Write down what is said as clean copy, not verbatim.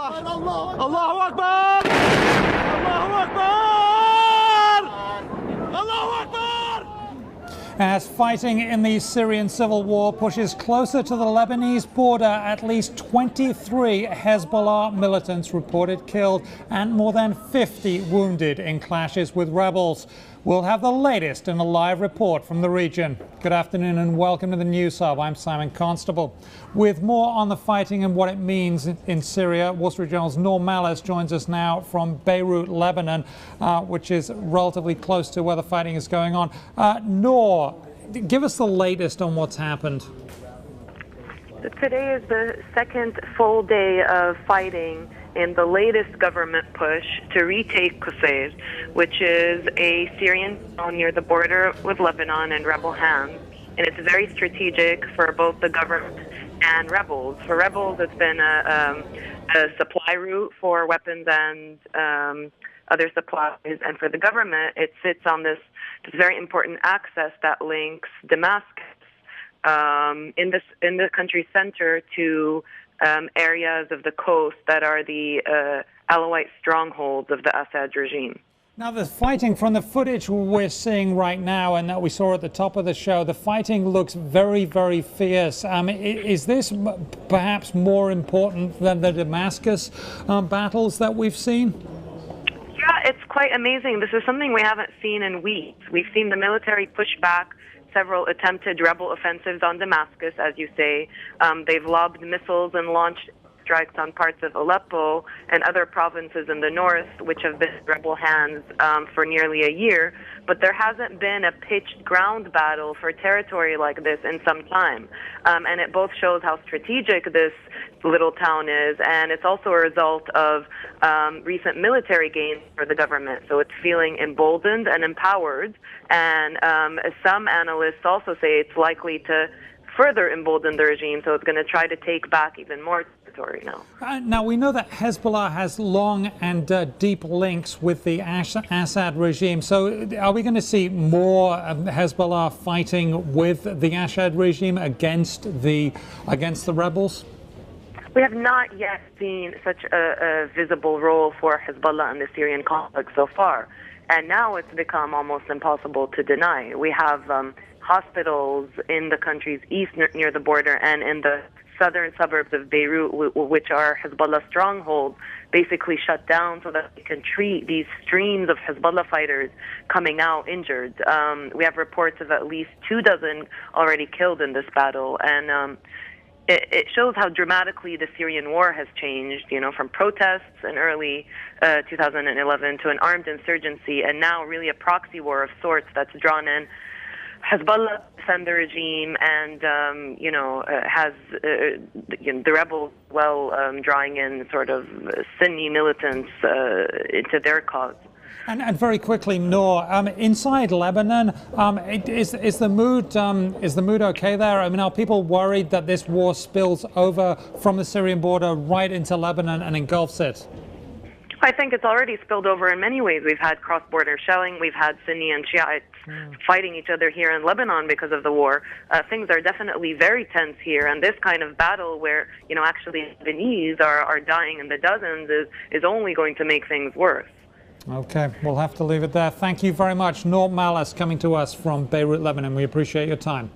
Allahu Akbar! Allahu Akbar! Allahu Akbar! As fighting in the Syrian civil war pushes closer to the Lebanese border, at least 23 Hezbollah militants reported killed and more than 50 wounded in clashes with rebels. We'll have the latest in a live report from the region. Good afternoon and welcome to the News Hub. I'm Simon Constable. With more on the fighting and what it means in Syria, Wall Street Journal's Noor Malice joins us now from Beirut, Lebanon, which is relatively close to where the fighting is going on. Noor, give us the latest on what's happened. Today is the second full day of fighting in the latest government push to retake Qusayr, which is a Syrian town near the border with Lebanon and rebel hands. And it's very strategic for both the government and rebels. For rebels, it's been a supply route for weapons and other supplies. And for the government, it sits on this very important access that links Damascus in the country's center to areas of the coast that are the Alawite strongholds of the Assad regime. Now, the fighting, from the footage we're seeing right now and that we saw at the top of the show, the fighting looks very, very fierce. Is this perhaps more important than the Damascus battles that we've seen? Yeah, it's quite amazing. This is something we haven't seen in weeks. We've seen the military push back several attempted rebel offensives on Damascus, as you say. They've lobbed missiles and launched strikes on parts of Aleppo and other provinces in the north, which have been in rebel hands for nearly a year. But there hasn't been a pitched ground battle for territory like this in some time. And it both shows how strategic this little town is, and it's also a result of recent military gains for the government. So it's feeling emboldened and empowered. And some analysts also say it's likely to further embolden the regime, so it's going to try to take back even more territory now. Now, we know that Hezbollah has long and deep links with the Assad regime. So are we going to see more Hezbollah fighting with the Assad regime against the rebels? We have not yet seen such a visible role for Hezbollah in the Syrian conflict so far. And now it's become almost impossible to deny. We have hospitals in the country's east near the border and in the southern suburbs of Beirut, which are Hezbollah strongholds, basically shut down so that they can treat these streams of Hezbollah fighters coming out injured. We have reports of at least 24 already killed in this battle. And it shows how dramatically the Syrian war has changed, from protests in early 2011 to an armed insurgency, and now really a proxy war of sorts that's drawn in Hezbollah to defend the regime and, has the rebels drawing in sort of Sunni militants into their cause. And very quickly, Noor, inside Lebanon, is the mood okay there? I mean, are people worried that this war spills over from the Syrian border right into Lebanon and engulfs it? I think it's already spilled over in many ways. We've had cross-border shelling. We've had Sunni and Shiites fighting each other here in Lebanon because of the war. Things are definitely very tense here, and this kind of battle where, actually Lebanese are dying in the dozens is only going to make things worse. Okay, we'll have to leave it there. Thank you very much. Noor Malice coming to us from Beirut, Lebanon. We appreciate your time.